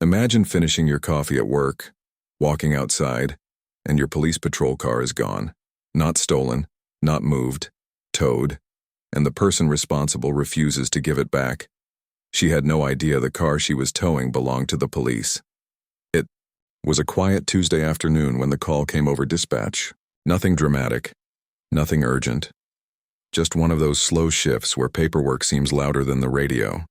Imagine finishing your coffee at work, walking outside, and your police patrol car is gone. Not stolen, not moved, towed, and the person responsible refuses to give it back. She had no idea the car she was towing belonged to the police. It was a quiet Tuesday afternoon when the call came over dispatch. Nothing dramatic, nothing urgent. Just one of those slow shifts where paperwork seems louder than the radio.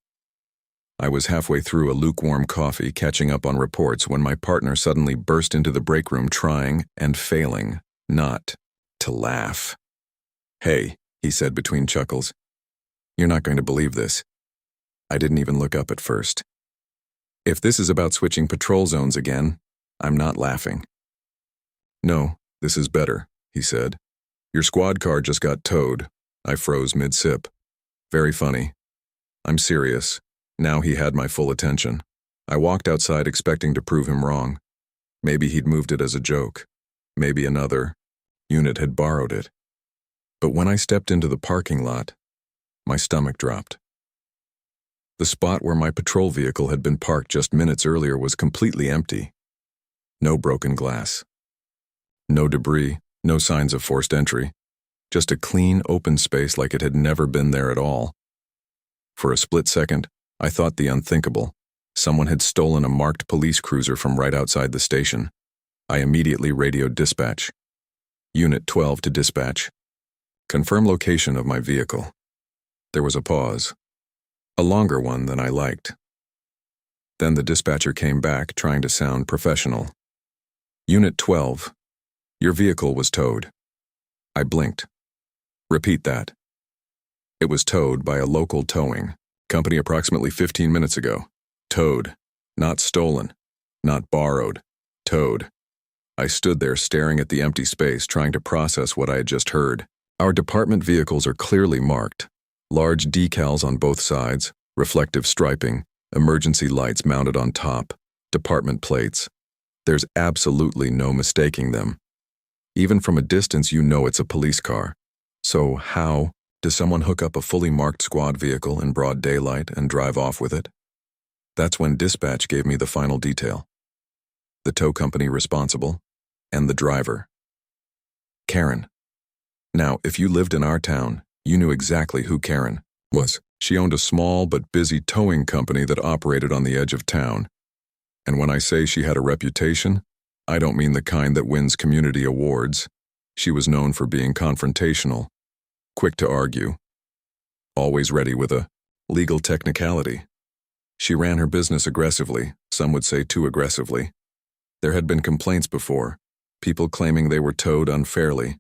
I was halfway through a lukewarm coffee catching up on reports when my partner suddenly burst into the break room trying and failing not to laugh. "Hey," he said between chuckles. "You're not going to believe this." I didn't even look up at first. "If this is about switching patrol zones again, I'm not laughing." "No, this is better," he said. "Your squad car just got towed." I froze mid-sip. "Very funny." "I'm serious." Now he had my full attention. I walked outside expecting to prove him wrong. Maybe he'd moved it as a joke. Maybe another unit had borrowed it. But when I stepped into the parking lot, my stomach dropped. The spot where my patrol vehicle had been parked just minutes earlier was completely empty. No broken glass. No debris, no signs of forced entry. Just a clean, open space like it had never been there at all. For a split second, I thought the unthinkable. Someone had stolen a marked police cruiser from right outside the station. I immediately radioed dispatch. Unit 12 to dispatch. Confirm location of my vehicle. There was a pause. A longer one than I liked. Then the dispatcher came back, trying to sound professional. Unit 12. Your vehicle was towed. I blinked. Repeat that. It was towed by a local towing company approximately 15 minutes ago. Towed. Not stolen. Not borrowed. Towed. I stood there staring at the empty space, trying to process what I had just heard. Our department vehicles are clearly marked. Large decals on both sides, reflective striping, emergency lights mounted on top, department plates. There's absolutely no mistaking them. Even from a distance, you know it's a police car. So how does someone hook up a fully marked squad vehicle in broad daylight and drive off with it? That's when dispatch gave me the final detail. The tow company responsible and the driver. Karen. Now, if you lived in our town, you knew exactly who Karen was. She owned a small but busy towing company that operated on the edge of town. And when I say she had a reputation, I don't mean the kind that wins community awards. She was known for being confrontational, quick to argue, always ready with a legal technicality. She ran her business aggressively, some would say too aggressively. There had been complaints before, people claiming they were towed unfairly,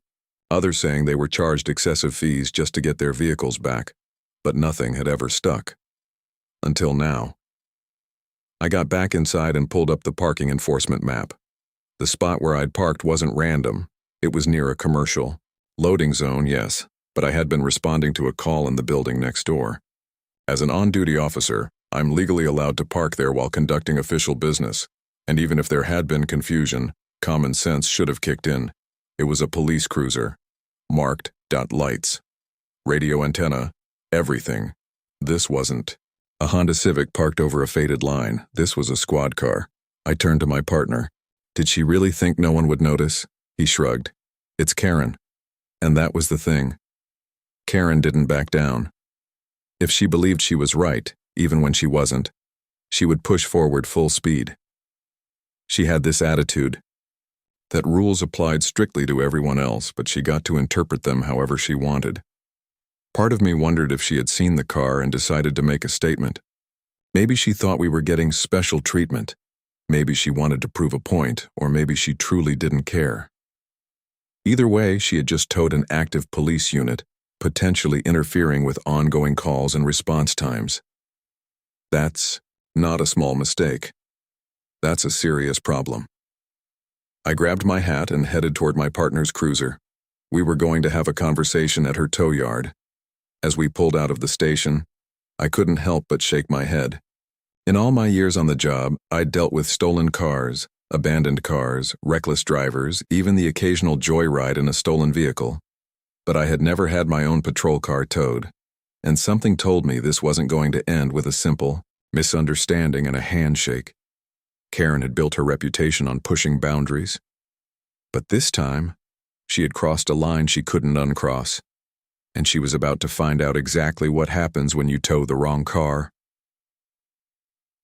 others saying they were charged excessive fees just to get their vehicles back, but nothing had ever stuck. Until now. I got back inside and pulled up the parking enforcement map. The spot where I'd parked wasn't random. It was near a commercial loading zone, yes, but I had been responding to a call in the building next door. As an on-duty officer, I'm legally allowed to park there while conducting official business, and even if there had been confusion, common sense should have kicked in. It was a police cruiser. Marked, lights. Radio antenna, everything. This wasn't a Honda Civic parked over a faded line. This was a squad car. I turned to my partner. Did she really think no one would notice? He shrugged. It's Karen. And that was the thing. Karen didn't back down. If she believed she was right, even when she wasn't, she would push forward full speed. She had this attitude that rules applied strictly to everyone else, but she got to interpret them however she wanted. Part of me wondered if she had seen the car and decided to make a statement. Maybe she thought we were getting special treatment. Maybe she wanted to prove a point, or maybe she truly didn't care. Either way, she had just towed an active police unit, potentially interfering with ongoing calls and response times. That's not a small mistake. That's a serious problem. I grabbed my hat and headed toward my partner's cruiser. We were going to have a conversation at her tow yard. As we pulled out of the station, I couldn't help but shake my head. In all my years on the job, I'd dealt with stolen cars, abandoned cars, reckless drivers, even the occasional joyride in a stolen vehicle. But I had never had my own patrol car towed, and something told me this wasn't going to end with a simple misunderstanding and a handshake. Karen had built her reputation on pushing boundaries. But this time, she had crossed a line she couldn't uncross, and she was about to find out exactly what happens when you tow the wrong car.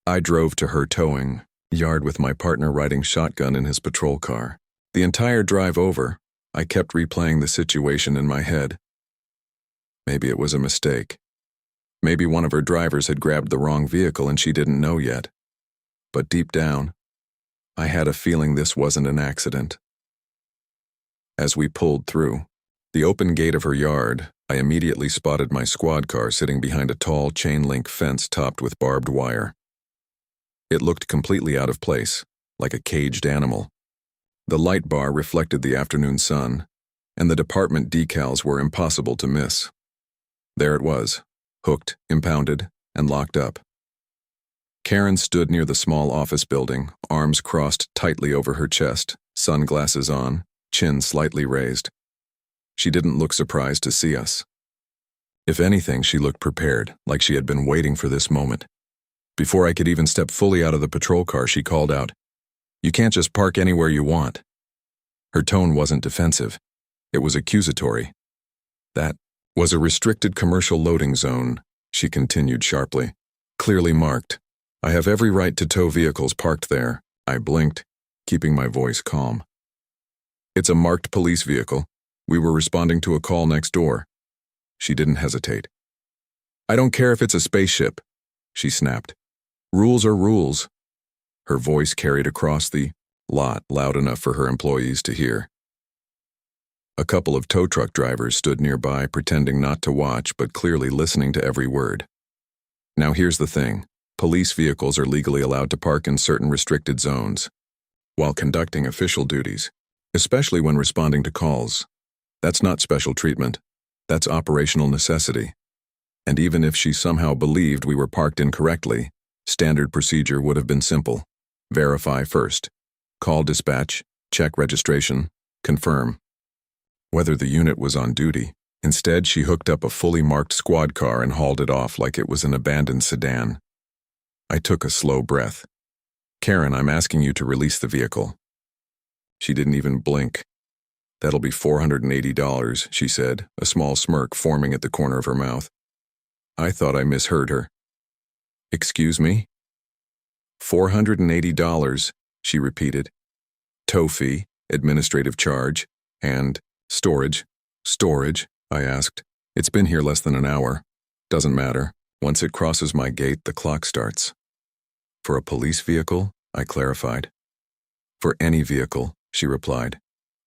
I drove to her towing yard with my partner riding shotgun in his patrol car. The entire drive over, I kept replaying the situation in my head. Maybe it was a mistake. Maybe one of her drivers had grabbed the wrong vehicle and she didn't know yet. But deep down, I had a feeling this wasn't an accident. As we pulled through the open gate of her yard, I immediately spotted my squad car sitting behind a tall chain-link fence topped with barbed wire. It looked completely out of place, like a caged animal. The light bar reflected the afternoon sun, and the department decals were impossible to miss. There it was, hooked, impounded, and locked up. Karen stood near the small office building, arms crossed tightly over her chest, sunglasses on, chin slightly raised. She didn't look surprised to see us. If anything, she looked prepared, like she had been waiting for this moment. Before I could even step fully out of the patrol car, she called out, "You can't just park anywhere you want." Her tone wasn't defensive. It was accusatory. "That was a restricted commercial loading zone," she continued sharply. "Clearly marked. I have every right to tow vehicles parked there." I blinked, keeping my voice calm. "It's a marked police vehicle. We were responding to a call next door." She didn't hesitate. "I don't care if it's a spaceship," she snapped. "Rules are rules." Her voice carried across the lot loud enough for her employees to hear. A couple of tow truck drivers stood nearby, pretending not to watch but clearly listening to every word. Now here's the thing. Police vehicles are legally allowed to park in certain restricted zones while conducting official duties, especially when responding to calls. That's not special treatment. That's operational necessity. And even if she somehow believed we were parked incorrectly, standard procedure would have been simple. Verify first. Call dispatch, check registration, confirm whether the unit was on duty. Instead, she hooked up a fully marked squad car and hauled it off like it was an abandoned sedan. I took a slow breath. "Karen, I'm asking you to release the vehicle." She didn't even blink. "That'll be $480, she said, a small smirk forming at the corner of her mouth. I thought I misheard her. "Excuse me?" $480, she repeated. "Tow fee, administrative charge, and storage." "Storage?" I asked. "It's been here less than an hour." "Doesn't matter. Once it crosses my gate, the clock starts." "For a police vehicle?" I clarified. "For any vehicle," she replied.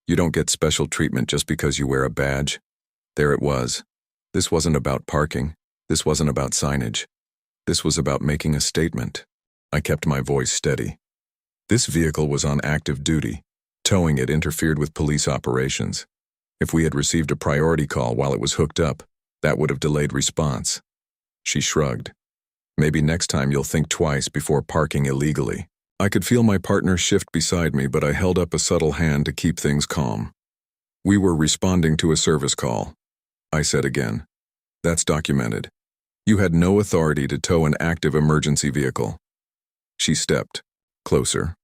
"You don't get special treatment just because you wear a badge." There it was. This wasn't about parking. This wasn't about signage. This was about making a statement. I kept my voice steady. This vehicle was on active duty. Towing it interfered with police operations. If we had received a priority call while it was hooked up, that would have delayed response. She shrugged. "Maybe next time you'll think twice before parking illegally." I could feel my partner shift beside me, but I held up a subtle hand to keep things calm. "We were responding to a service call," I said again. "That's documented. You had no authority to tow an active emergency vehicle." She stepped closer,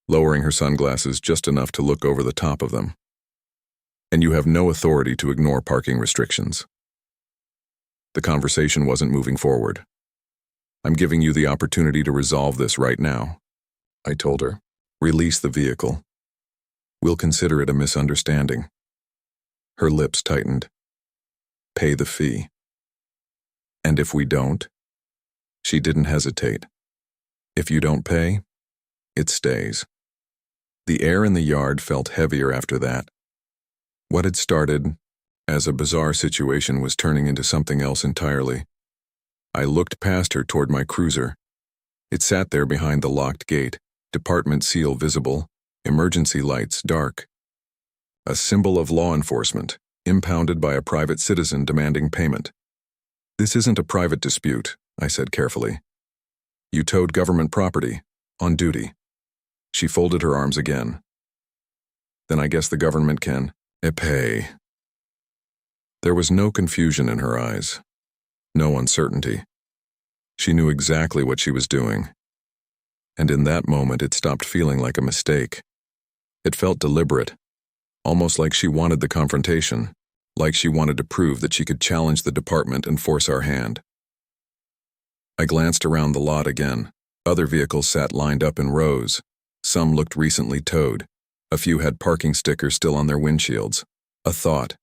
lowering her sunglasses just enough to look over the top of them. "And you have no authority to ignore parking restrictions." The conversation wasn't moving forward. "I'm giving you the opportunity to resolve this right now," I told her. "Release the vehicle. We'll consider it a misunderstanding." Her lips tightened. "Pay the fee." "And if we don't?" She didn't hesitate. "If you don't pay, it stays." The air in the yard felt heavier after that. What had started as a bizarre situation was turning into something else entirely. I looked past her toward my cruiser. It sat there behind the locked gate, department seal visible, emergency lights dark. A symbol of law enforcement, impounded by a private citizen demanding payment. "This isn't a private dispute," I said carefully. "You towed government property, on duty." She folded her arms again. "Then I guess the government can pay." There was no confusion in her eyes, no uncertainty. She knew exactly what she was doing. and in that moment it stopped feeling like a mistake. It felt deliberate, almost like she wanted the confrontation, like she wanted to prove that she could challenge the department and force our hand. I glanced around the lot again. Other vehicles sat lined up in rows. Some looked recently towed. A few had parking stickers still on their windshields. A thought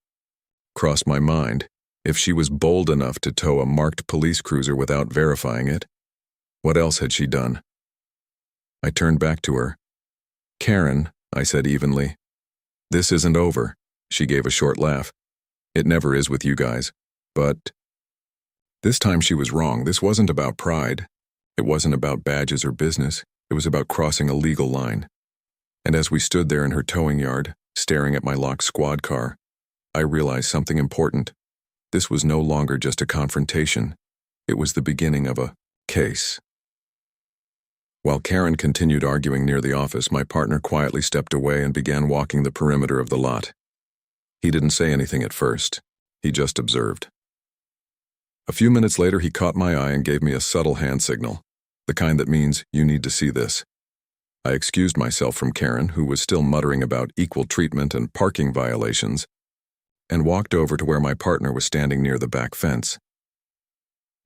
crossed my mind. If she was bold enough to tow a marked police cruiser without verifying it, what else had she done? I turned back to her. "Karen," I said evenly, "this isn't over." She gave a short laugh. "It never is with you guys. But..." This time she was wrong. This wasn't about pride. It wasn't about badges or business. It was about crossing a legal line. And as we stood there in her towing yard, staring at my locked squad car, I realized something important. This was no longer just a confrontation. It was the beginning of a case. While Karen continued arguing near the office, my partner quietly stepped away and began walking the perimeter of the lot. He didn't say anything at first. He just observed. A few minutes later, he caught my eye and gave me a subtle hand signal, the kind that means, "You need to see this." I excused myself from Karen, who was still muttering about equal treatment and parking violations, and walked over to where my partner was standing near the back fence.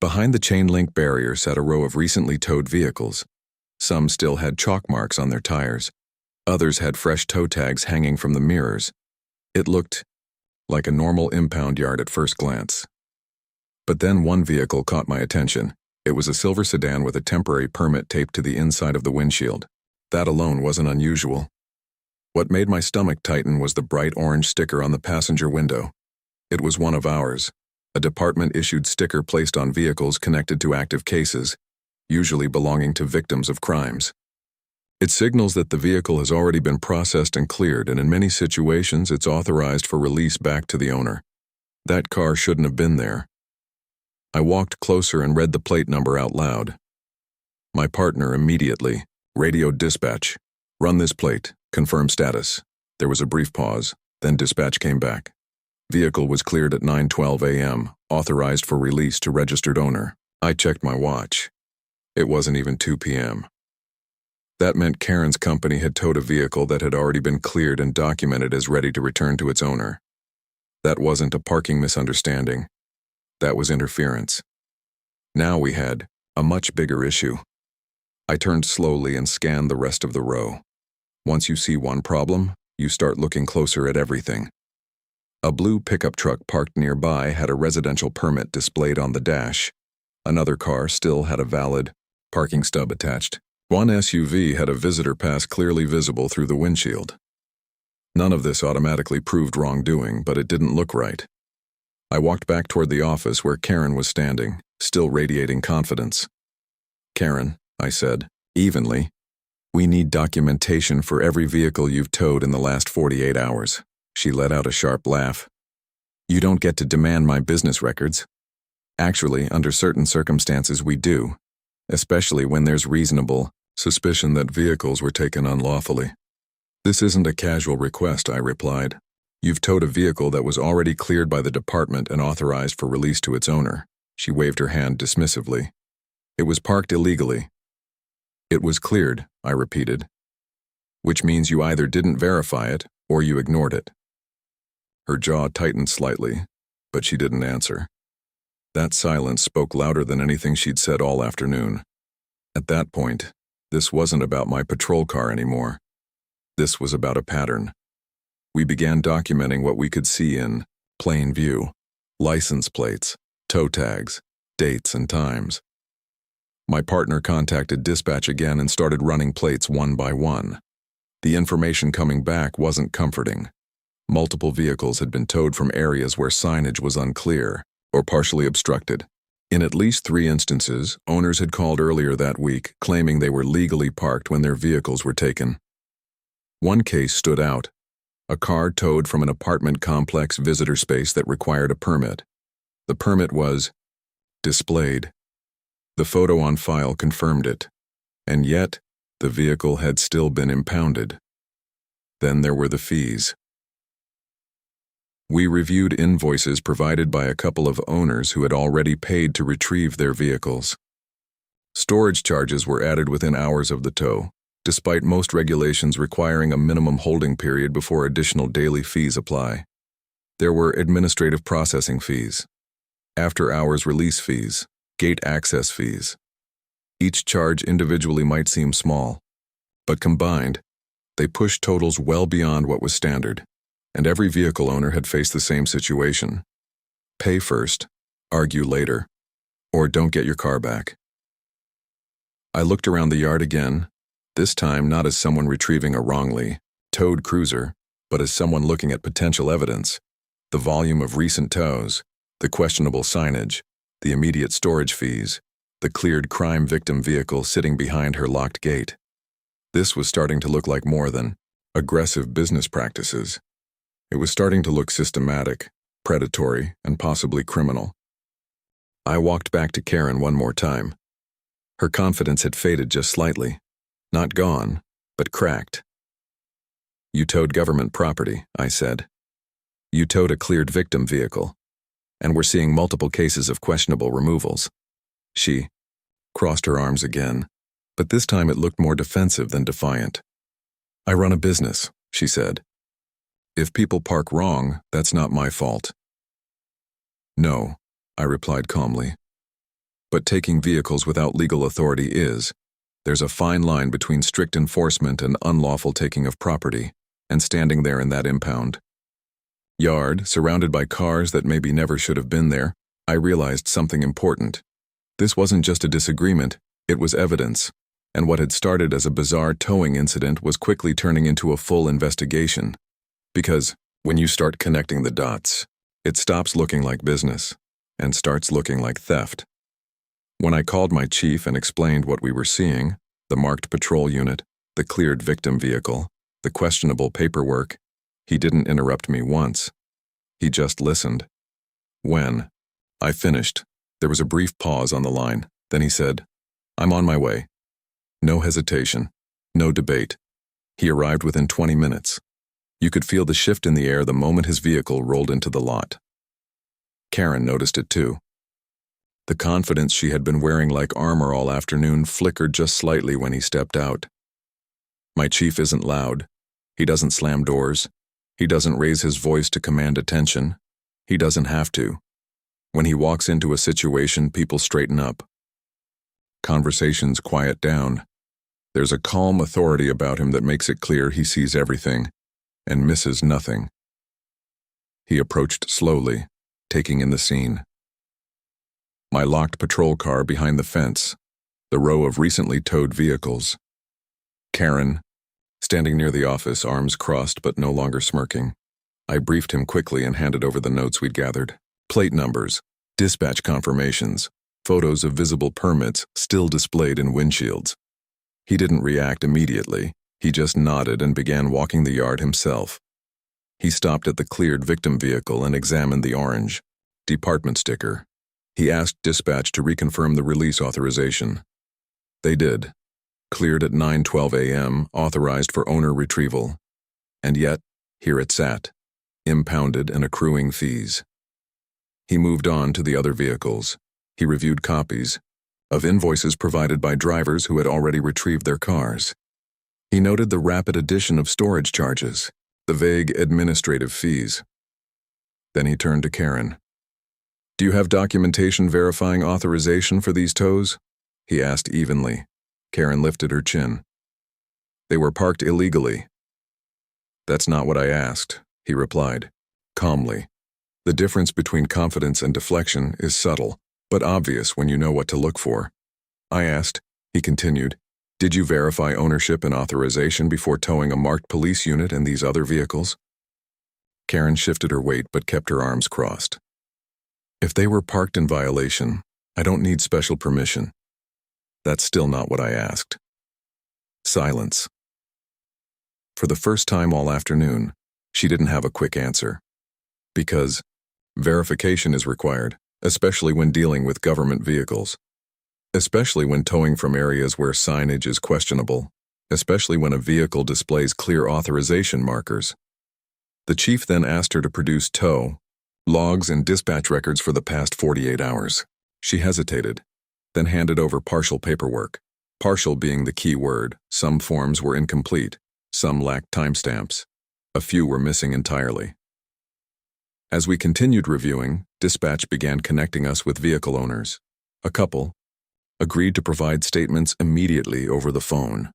Behind the chain-link barrier sat a row of recently towed vehicles. Some still had chalk marks on their tires. Others had fresh tow tags hanging from the mirrors. It looked like a normal impound yard at first glance. But then one vehicle caught my attention. It was a silver sedan with a temporary permit taped to the inside of the windshield. That alone wasn't unusual. What made my stomach tighten was the bright orange sticker on the passenger window. It was one of ours, a department-issued sticker placed on vehicles connected to active cases, usually belonging to victims of crimes. It signals that the vehicle has already been processed and cleared, and in many situations it's authorized for release back to the owner. That car shouldn't have been there. I walked closer and read the plate number out loud. My partner immediately radioed dispatch. "Run this plate. Confirm status." There was a brief pause, then dispatch came back. Vehicle was cleared at 9:12 a.m., authorized for release to registered owner. I checked my watch. It wasn't even 2 p.m. That meant Karen's company had towed a vehicle that had already been cleared and documented as ready to return to its owner. That wasn't a parking misunderstanding. That was interference. Now we had a much bigger issue. I turned slowly and scanned the rest of the row. Once you see one problem, you start looking closer at everything. A blue pickup truck parked nearby had a residential permit displayed on the dash. Another car still had a valid parking stub attached. One SUV had a visitor pass clearly visible through the windshield. None of this automatically proved wrongdoing, but it didn't look right. I walked back toward the office where Karen was standing, still radiating confidence. "Karen," I said, evenly, "we need documentation for every vehicle you've towed in the last 48 hours. She let out a sharp laugh. "You don't get to demand my business records. Actually, under certain circumstances we do, especially when there's reasonable suspicion that vehicles were taken unlawfully." "This isn't a casual request," I replied. "You've towed a vehicle that was already cleared by the department and authorized for release to its owner." She waved her hand dismissively. "It was parked illegally." "It was cleared," I repeated. "Which means you either didn't verify it or you ignored it." Her jaw tightened slightly, but she didn't answer. That silence spoke louder than anything she'd said all afternoon. At that point, this wasn't about my patrol car anymore. This was about a pattern. We began documenting what we could see in plain view: license plates, tow tags, dates and times. My partner contacted dispatch again and started running plates one by one. The information coming back wasn't comforting. Multiple vehicles had been towed from areas where signage was unclear or partially obstructed. In at least 3 instances, owners had called earlier that week claiming they were legally parked when their vehicles were taken. One case stood out: a car towed from an apartment complex visitor space that required a permit. The permit was displayed. The photo on file confirmed it, and yet the vehicle had still been impounded. Then there were the fees. We reviewed invoices provided by a couple of owners who had already paid to retrieve their vehicles. Storage charges were added within hours of the tow, despite most regulations requiring a minimum holding period before additional daily fees apply. There were administrative processing fees, after-hours release fees, gate access fees. Each charge individually might seem small, but combined, they pushed totals well beyond what was standard, and every vehicle owner had faced the same situation. Pay first, argue later, or don't get your car back. I looked around the yard again, this time not as someone retrieving a wrongly towed cruiser, but as someone looking at potential evidence, the volume of recent tows, the questionable signage, the immediate storage fees, the cleared crime victim vehicle sitting behind her locked gate. This was starting to look like more than aggressive business practices. It was starting to look systematic, predatory, and possibly criminal. I walked back to Karen one more time. Her confidence had faded just slightly. Not gone, but cracked. "You towed government property," I said. "You towed a cleared victim vehicle, and we're seeing multiple cases of questionable removals." She crossed her arms again, but this time it looked more defensive than defiant. "I run a business," she said. "If people park wrong, that's not my fault." "No," I replied calmly. "But taking vehicles without legal authority is. There's a fine line between strict enforcement and unlawful taking of property, and standing there in that impound yard, surrounded by cars that maybe never should have been there, I realized something important. This wasn't just a disagreement, it was evidence, and what had started as a bizarre towing incident was quickly turning into a full investigation. Because when you start connecting the dots, it stops looking like business and starts looking like theft. When I called my chief and explained what we were seeing, the marked patrol unit, the cleared victim vehicle, the questionable paperwork, he didn't interrupt me once. He just listened. When I finished, there was a brief pause on the line. Then he said, "I'm on my way." No hesitation, no debate. He arrived within 20 minutes. You could feel the shift in the air the moment his vehicle rolled into the lot. Karen noticed it too. The confidence she had been wearing like armor all afternoon flickered just slightly when he stepped out. My chief isn't loud. He doesn't slam doors. He doesn't raise his voice to command attention. He doesn't have to. When he walks into a situation, people straighten up. Conversations quiet down. There's a calm authority about him that makes it clear he sees everything and misses nothing. He approached slowly, taking in the scene. My locked patrol car behind the fence, the row of recently towed vehicles. Karen, standing near the office, arms crossed but no longer smirking. I briefed him quickly and handed over the notes we'd gathered. Plate numbers, dispatch confirmations, photos of visible permits still displayed in windshields. He didn't react immediately. He just nodded and began walking the yard himself. He stopped at the cleared victim vehicle and examined the orange department sticker. He asked dispatch to reconfirm the release authorization. They did. Cleared at 9:12 a.m., authorized for owner retrieval. And yet, here it sat, impounded and accruing fees. He moved on to the other vehicles. He reviewed copies of invoices provided by drivers who had already retrieved their cars. He noted the rapid addition of storage charges, the vague administrative fees. Then he turned to Karen. "Do you have documentation verifying authorization for these tows?" he asked evenly. Karen lifted her chin. "They were parked illegally." "That's not what I asked," he replied, calmly. The difference between confidence and deflection is subtle, but obvious when you know what to look for. "I asked," he continued, "did you verify ownership and authorization before towing a marked police unit and these other vehicles?" Karen shifted her weight but kept her arms crossed. "If they were parked in violation, I don't need special permission." "That's still not what I asked." Silence. For the first time all afternoon, she didn't have a quick answer. Because verification is required, especially when dealing with government vehicles. Especially when towing from areas where signage is questionable. Especially when a vehicle displays clear authorization markers. The chief then asked her to produce tow logs and dispatch records for the past 48 hours. She hesitated, then handed over partial paperwork. Partial being the key word. Some forms were incomplete, some lacked timestamps. A few were missing entirely. As we continued reviewing, dispatch began connecting us with vehicle owners. A couple agreed to provide statements immediately over the phone.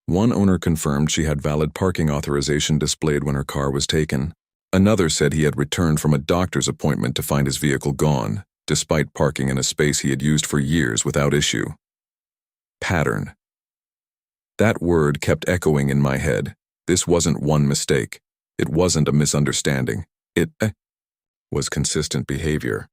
One owner confirmed she had valid parking authorization displayed when her car was taken. Another said he had returned from a doctor's appointment to find his vehicle gone, despite parking in a space he had used for years without issue. Pattern. That word kept echoing in my head. This wasn't one mistake. It wasn't a misunderstanding. It was consistent behavior.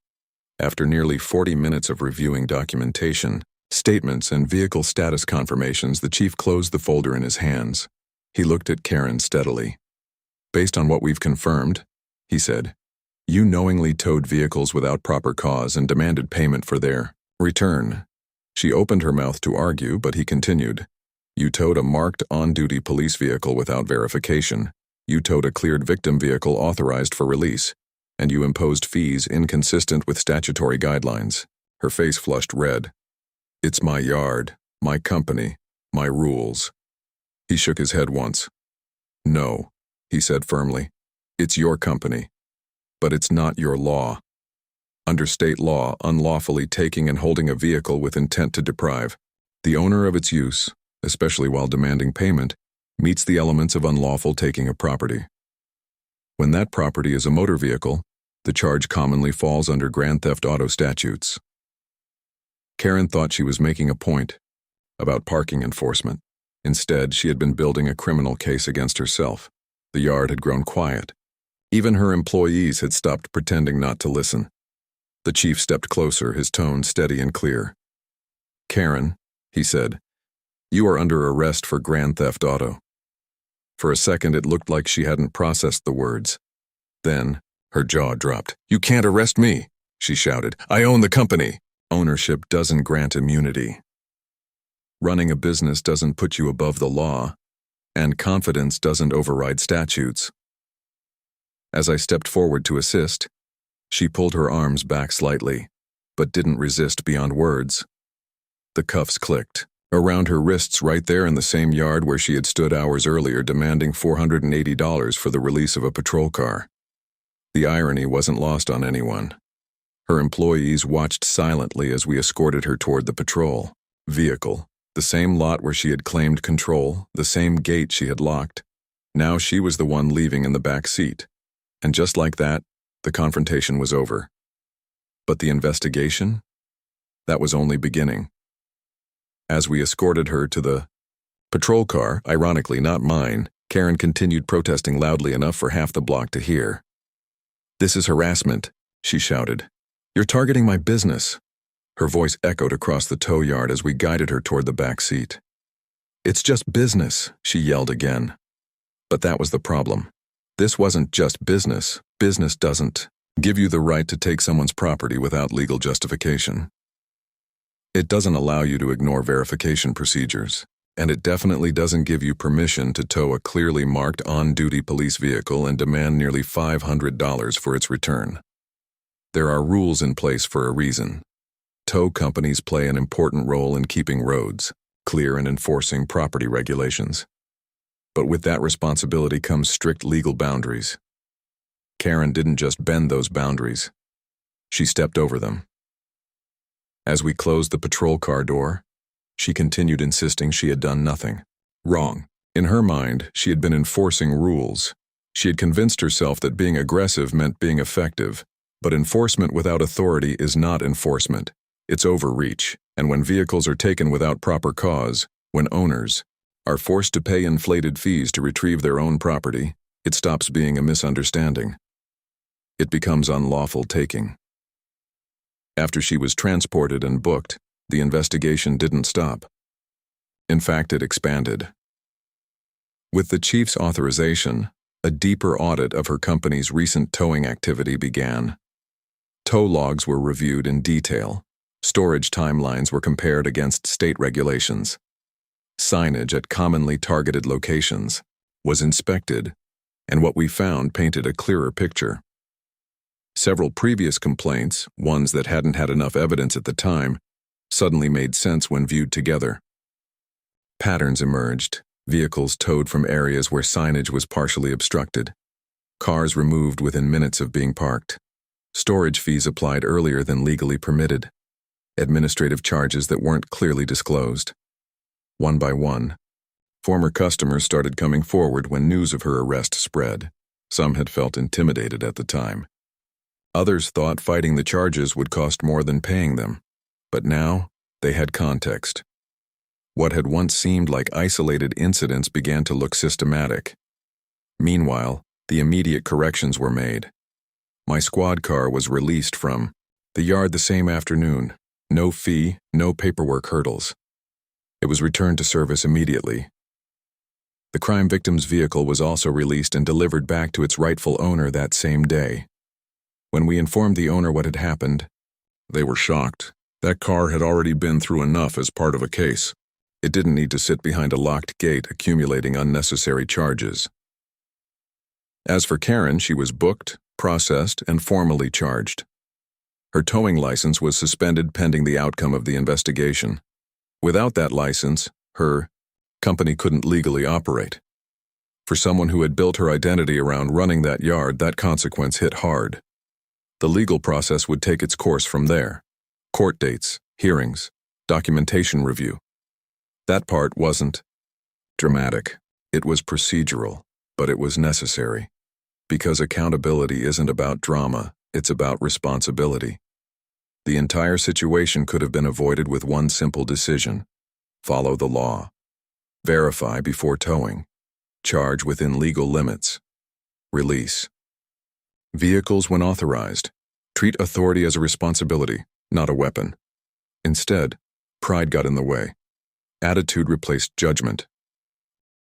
After nearly 40 minutes of reviewing documentation, statements, and vehicle status confirmations, the chief closed the folder in his hands. He looked at Karen steadily. "Based on what we've confirmed," he said, "you knowingly towed vehicles without proper cause and demanded payment for their return." She opened her mouth to argue, but he continued. "You towed a marked on-duty police vehicle without verification. You towed a cleared victim vehicle authorized for release, and you imposed fees inconsistent with statutory guidelines." Her face flushed red. "It's my yard, my company, my rules." He shook his head once. "No," he said firmly. "It's your company, but it's not your law. Under state law, unlawfully taking and holding a vehicle with intent to deprive the owner of its use, especially while demanding payment, meets the elements of unlawful taking of property. When that property is a motor vehicle, the charge commonly falls under grand theft auto statutes." Karen thought she was making a point about parking enforcement. Instead, she had been building a criminal case against herself. The yard had grown quiet. Even her employees had stopped pretending not to listen. The chief stepped closer, his tone steady and clear. "Karen," he said, "you are under arrest for grand theft auto." For a second, it looked like she hadn't processed the words. Then, her jaw dropped. "You can't arrest me," she shouted. "I own the company." Ownership doesn't grant immunity. Running a business doesn't put you above the law, and confidence doesn't override statutes. As I stepped forward to assist, she pulled her arms back slightly, but didn't resist beyond words. The cuffs clicked around her wrists right there in the same yard where she had stood hours earlier demanding $480 for the release of a patrol car. The irony wasn't lost on anyone. Her employees watched silently as we escorted her toward the patrol vehicle, the same lot where she had claimed control, the same gate she had locked. Now she was the one leaving in the back seat. And just like that, the confrontation was over. But the investigation? That was only beginning. As we escorted her to the patrol car, ironically not mine, Karen continued protesting loudly enough for half the block to hear. "This is harassment," she shouted. "You're targeting my business." Her voice echoed across the tow yard as we guided her toward the back seat. "It's just business," she yelled again. But that was the problem. This wasn't just business. Business doesn't give you the right to take someone's property without legal justification. It doesn't allow you to ignore verification procedures, and it definitely doesn't give you permission to tow a clearly marked on-duty police vehicle and demand nearly $500 for its return. There are rules in place for a reason. Tow companies play an important role in keeping roads clear and enforcing property regulations. But with that responsibility comes strict legal boundaries. Karen didn't just bend those boundaries. She stepped over them. As we closed the patrol car door, she continued insisting she had done nothing wrong. In her mind, she had been enforcing rules. She had convinced herself that being aggressive meant being effective, but enforcement without authority is not enforcement. It's overreach, and when vehicles are taken without proper cause, when owners are forced to pay inflated fees to retrieve their own property, it stops being a misunderstanding. It becomes unlawful taking. After she was transported and booked, the investigation didn't stop. In fact, it expanded. With the chief's authorization, a deeper audit of her company's recent towing activity began. Tow logs were reviewed in detail. Storage timelines were compared against state regulations. Signage at commonly targeted locations was inspected, and what we found painted a clearer picture. Several previous complaints, ones that hadn't had enough evidence at the time, suddenly made sense when viewed together. Patterns emerged, vehicles towed from areas where signage was partially obstructed, cars removed within minutes of being parked, storage fees applied earlier than legally permitted, administrative charges that weren't clearly disclosed. One by one, former customers started coming forward when news of her arrest spread. Some had felt intimidated at the time. Others thought fighting the charges would cost more than paying them, but now they had context. What had once seemed like isolated incidents began to look systematic. Meanwhile, the immediate corrections were made. My squad car was released from the yard the same afternoon. No fee, no paperwork hurdles. It was returned to service immediately. The crime victim's vehicle was also released and delivered back to its rightful owner that same day. When we informed the owner what had happened, they were shocked. That car had already been through enough as part of a case. It didn't need to sit behind a locked gate accumulating unnecessary charges. As for Karen, she was booked, processed, and formally charged. Her towing license was suspended pending the outcome of the investigation. Without that license, her company couldn't legally operate. For someone who had built her identity around running that yard, that consequence hit hard. The legal process would take its course from there. Court dates, hearings, documentation review. That part wasn't dramatic. It was procedural, but it was necessary. Because accountability isn't about drama, it's about responsibility. The entire situation could have been avoided with one simple decision: follow the law. Verify before towing. Charge within legal limits. Release. Vehicles, when authorized, treat authority as a responsibility, not a weapon. Instead, pride got in the way. Attitude replaced judgment.